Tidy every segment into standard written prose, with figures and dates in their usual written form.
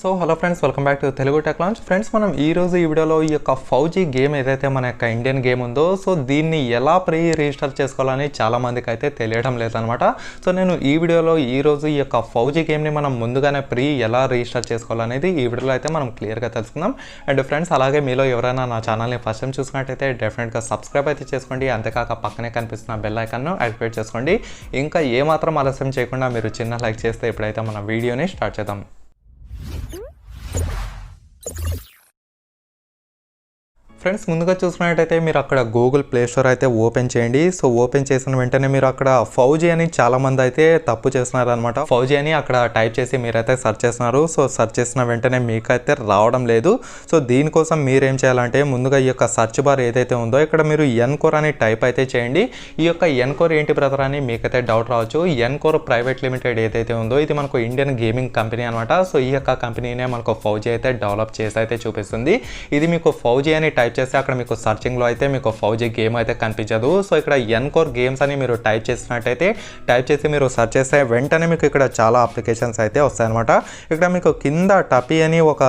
So hello friends, welcome back to Telugu tech launch. Friends, మనం ఈరోజు ఈ వీడియోలో ఈ యొక్క FAU-G గేమ్ ఏదైతే మన యొక్క ఇండియన్ గేమ్ ఉందో, సో దీన్ని ఎలా ప్రీ రిజిస్టర్ చేసుకోవాలని చాలామందికి అయితే తెలియడం లేదనమాట. సో నేను ఈ వీడియోలో ఈరోజు ఈ యొక్క FAU-G గేమ్ని మనం ముందుగానే ఎలా రిజిస్టర్ చేసుకోవాలనేది ఈ వీడియోలో అయితే మనం క్లియర్గా తెలుసుకుందాం. అండ్ ఫ్రెండ్స్, అలాగే మీలో ఎవరైనా నా ఛానల్ని ఫస్ట్ టైం చూసినట్టయితే డెఫినెట్గా సబ్స్క్రైబ్ అయితే చేసుకోండి. అంతేకాక పక్కనే కనిపిస్తున్న బెల్ ఐకాన్ను యాక్టివేట్ చేసుకోండి. ఇంకా ఏమాత్రం ఆలస్యం చేయకుండా మీరు చిన్న లైక్ చేస్తే ఇప్పుడైతే మన వీడియోని స్టార్ట్ చేద్దాం. ఫ్రెండ్స్, ముందుగా చూసుకున్నట్టయితే మీరు అక్కడ గూగుల్ ప్లే స్టోర్ అయితే ఓపెన్ చేయండి. సో ఓపెన్ చేసిన వెంటనే మీరు అక్కడ FAU-G అని చాలామంది అయితే తప్పు చేస్తున్నారు అనమాట. FAU-G అని అక్కడ టైప్ చేసి మీరైతే సెర్చ్ చేస్తున్నారు. సో సెర్చ్ చేసిన వెంటనే మీకైతే రావడం లేదు. సో దీనికోసం మీరేం చేయాలంటే ముందుగా ఈ యొక్క సెర్చ్ బార్ ఏదైతే ఉందో ఇక్కడ మీరు 𝐻𝐸𝐿 అని టైప్ అయితే చేయండి. ఈ యొక్క 𝐻𝐸𝐿 ఏంటి బ్రదర్ అని మీకైతే డౌట్ రావచ్చు. 𝐻𝐸𝐿 ప్రైవేట్ లిమిటెడ్ ఏదైతే ఉందో ఇది మనకు ఇండియన్ గేమింగ్ కంపెనీ అనమాట. సో ఈ యొక్క కంపెనీనే మనకు FAU-G అయితే డెవలప్ చేసి అయితే చూపిస్తుంది. ఇది మీకు FAU-G అని టైప్ చేస్తే అక్కడ మీకు సర్చింగ్లో అయితే మీకు FAU-G గేమ్ అయితే కనిపించదు. సో ఇక్కడ 𝐻𝐸𝐿 గేమ్స్ అని మీరు టైప్ చేసినట్టయితే టైప్ చేసి మీరు సెర్చ్ చేస్తే వెంటనే మీకు ఇక్కడ చాలా అప్లికేషన్స్ అయితే వస్తాయన్నమాట. ఇక్కడ మీకు కింద టపీ అని ఒక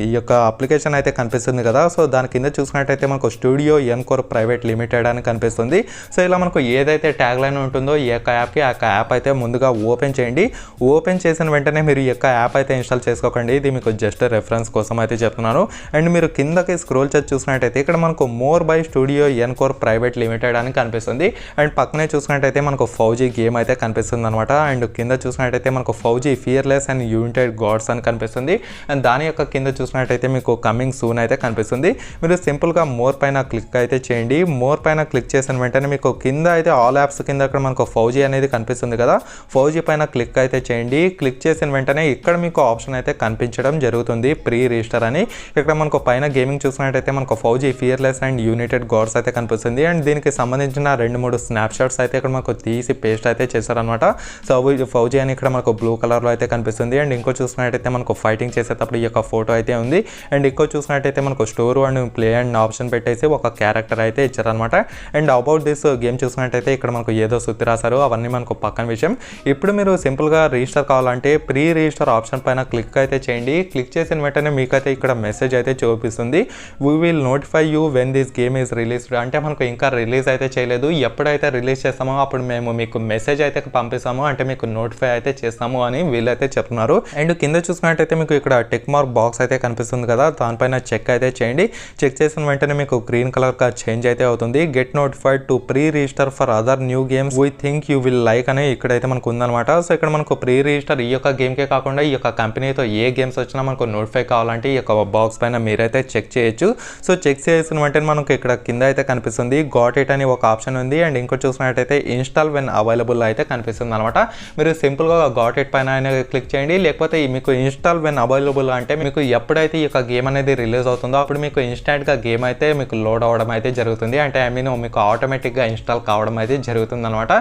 ఈ యొక్క అప్లికేషన్ అయితే కనిపిస్తుంది కదా. సో దాని కింద చూసినట్టయితే మనకు స్టూడియో 𝐻𝐸𝐿 ప్రైవేట్ లిమిటెడ్ అని కనిపిస్తుంది. సో ఇలా మనకు ఏదైతే ట్యాగ్ లైన్ ఉంటుందో ఈ యొక్క యాప్కి ఆ యొక్క యాప్ అయితే ముందుగా ఓపెన్ చేయండి. ఓపెన్ చేసిన వెంటనే మీరు ఈ యొక్క యాప్ అయితే ఇన్స్టాల్ చేసుకోకండి. ఇది మీకు జస్ట్ రెఫరెన్స్ కోసం అయితే చెప్తున్నాను. అండ్ మీరు కిందకి స్క్రోల్ చేసి చూసినట్టయితే ఇక్కడ మనకు more by studio 𝐻𝐸𝐿 private limited అని కనిపిస్తుంది. అండ్ పక్కనే చూసినట్టయితే మనకు FAU-G గేమ్ అయితే కనిపిస్తుంది అనమాట. అండ్ కింద చూసినట్టయితే మనకు FAU-G fearless and United God's అని కనిపిస్తుంది. అండ్ దాని యొక్క కింద చూసినట్టయితే మీకు కమింగ్ సూన్ అయితే కనిపిస్తుంది. మీరు సింపుల్గా మోర్ పైన క్లిక్ అయితే చేయండి. మోర్ పైన క్లిక్ చేసిన వెంటనే మీకు కింద అయితే ఆల్ యాప్స్ కింద అక్కడ మనకు FAU-G అనేది కనిపిస్తుంది కదా. FAU-G పైన క్లిక్ అయితే చేయండి. క్లిక్ చేసిన వెంటనే ఇక్కడ మీకు ఆప్షన్ అయితే కనిపించడం జరుగుతుంది, ప్రీ రిజిస్టర్ అని. ఇక్కడ మనకు పైన గేమింగ్ చూసినట్టయితే మనకు FAU-G fearless and United God's అయితే కనిపిస్తుంది. అండ్ దీనికి సంబంధించిన 2-3 స్నాప్ షాట్స్ అయితే ఇక్కడ మనకు తీసి పేస్ట్ అయితే చేశారనమాట. సో FAU-G అని ఇక్కడ మనకు బ్లూ కలర్లో అయితే కనిపిస్తుంది. అండ్ ఇంకో చూసినట్టయితే మనకు ఫైటింగ్ చేసేటప్పుడు ఈ యొక్క ఫోటో అయితే ఉంది. అండ్ ఇంకో చూసినట్టయితే మనకు store and play and option పెట్టేసి ఒక క్యారెక్టర్ అయితే ఇచ్చారనమాట. అండ్ అబౌట్ దిస్ గేమ్ చూసినట్టయితే ఇక్కడ మనకు ఏదో సుత్తి రాశారు, అవన్నీ మనకు పక్కన విషయం. ఇప్పుడు మీరు సింపుల్గా రిజిస్టర్ కావాలంటే ప్రీ రిజిస్టర్ ఆప్షన్ పైన క్లిక్ అయితే చేయండి. క్లిక్ చేసిన వెంటనే మీకైతే ఇక్కడ మెసేజ్ అయితే చూపిస్తుంది, we will notify you when this game is released. అంటే మనకు ఇంకా రిలీజ్ అయితే చేయలేదు, ఎప్పుడైతే రిలీజ్ చేస్తామో అప్పుడు మేము మీకు మెసేజ్ అయితే పంపిస్తాము, అంటే మీకు నోటిఫై అయితే చేస్తాము అని వీళ్ళైతే చెప్తున్నారు. అండ్ కింద చూసినట్టయితే మీకు ఇక్కడ టిక్ మార్క్ బాక్స్ అయితే కనిపిస్తుంది కదా, దానిపైన చెక్ అయితే చేయండి. చెక్ చేసిన వెంటనే మీకు గ్రీన్ కలర్గా చేంజ్ అయితే అవుతుంది. Get notified to pre register for other new games we think you will like అని ఇక్కడైతే మనకు ఉందన్నమాట. సో ఇక్కడ మనకు ప్రీ రిజిస్టర్ ఈ యొక్క గేమ్కే కాకుండా ఈ యొక్క కంపెనీతో ఏ గేమ్స్ వచ్చినా మనకు నోటిఫై కావాలంటే ఈ యొక్క బాక్స్ పైన మీరైతే చెక్ చేయొచ్చు. సో చెక్ చేసిన వెంటనే మనకు ఇక్కడ కింద అయితే కనిపిస్తుంది గాట్ ఇట్ అని ఒక ఆప్షన్ ఉంది. అండ్ ఇంకో చూసినట్టయితే ఇన్స్టాల్ వెన్ అవైలబుల్ అయితే కనిపిస్తుంది అనమాట. మీరు సింపుల్గా గాట్ ఇట్ పైన క్లిక్ చేయండి. లేకపోతే మీకు ఇన్స్టాల్ వెన్ అవైలబుల్ అంటే మీకు ఎప్పుడైతే ఈ యొక్క గేమ్ అనేది రిలీజ్ అవుతుందో అప్పుడు మీకు ఇన్స్టాంట్గా గేమ్ అయితే మీకు లోడ్ అవ్వడం అయితే జరుగుతుంది. అంటే మీకు ఆటోమేటిక్గా ఇన్స్టాల్ కావడం అయితే జరుగుతుంది అనమాట.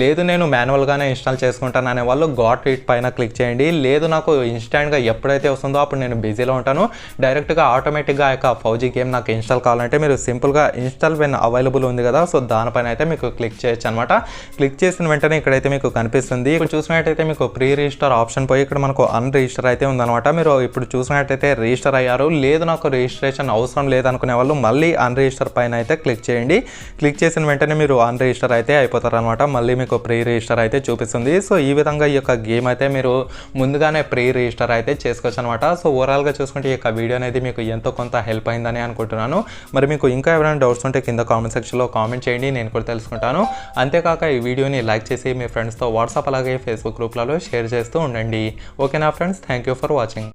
లేదు నేను మాన్యువల్గానే ఇన్స్టాల్ చేసుకుంటాను అనే వాళ్ళు గాట్ ఇట్ పైన క్లిక్ చేయండి. లేదు నాకు ఇన్స్టాంట్గా ఎప్పుడైతే వస్తుందో అప్పుడు నేను బిజీలో ఉంటాను, డైరెక్ట్గా ఆటోమేటిక్గా ఆ యొక్క FAU-G గేమ్ నాకు ఇన్స్టాల్ కావాలంటే మీరు సింపుల్గా ఇన్స్టాల్ వెన్ అవైలబుల్ ఉంది కదా, సో దానిపైన అయితే మీకు క్లిక్ చేయొచ్చు అనమాట. క్లిక్ చేసిన వెంటనే ఇక్కడైతే మీకు కనిపిస్తుంది. ఇప్పుడు చూసినట్టయితే మీకు ప్రీ రిజిస్టర్ ఆప్షన్ పోయి ఇక్కడ మనకు అన్ రిజిస్టర్ అయితే ఉందన్నమాట. మీరు ఇప్పుడు చూసినట్టయితే రిజిస్టర్ అయ్యారు, లేదు నాకు రిజిస్ట్రేషన్ అవసరం లేదనుకునే వాళ్ళు మళ్ళీ అన్ రిజిస్టర్ పైన అయితే క్లిక్ చేయండి. క్లిక్ చేసిన వెంటనే మీరు అన్ రిజిస్టర్ అయితే అయిపోతారు అనమాట. మళ్ళీ మీకు ప్రీ రిజిస్టర్ అయితే చూపిస్తుంది. సో ఈ విధంగా ఈ యొక్క గేమ్ అయితే మీరు ముందుగానే ప్రీ రిజిస్టర్ అయితే చేసుకోవచ్చు అనమాట. సో ఓవరాల్గా చూసుకుంటే ఈ యొక్క వీడియో అనేది మీకు ఎంతో కొంత హెల్ప్ అయిందని అనుకుంటున్నాను. మరి మీకు ఇంకా ఎవరైనా డౌట్స్ ఉంటే కింద కామెంట్ సెక్షన్లో కామెంట్ చేయండి, నేను కూడా తెలుసుకుంటాను. అంతేకాక ఈ వీడియోని లైక్ చేసి మీ ఫ్రెండ్స్తో వాట్సాప్ అలాగే ఫేస్బుక్ గ్రూప్లలో షేర్ చేస్తూ ఉండండి. ఓకేనా friends, thank you for watching.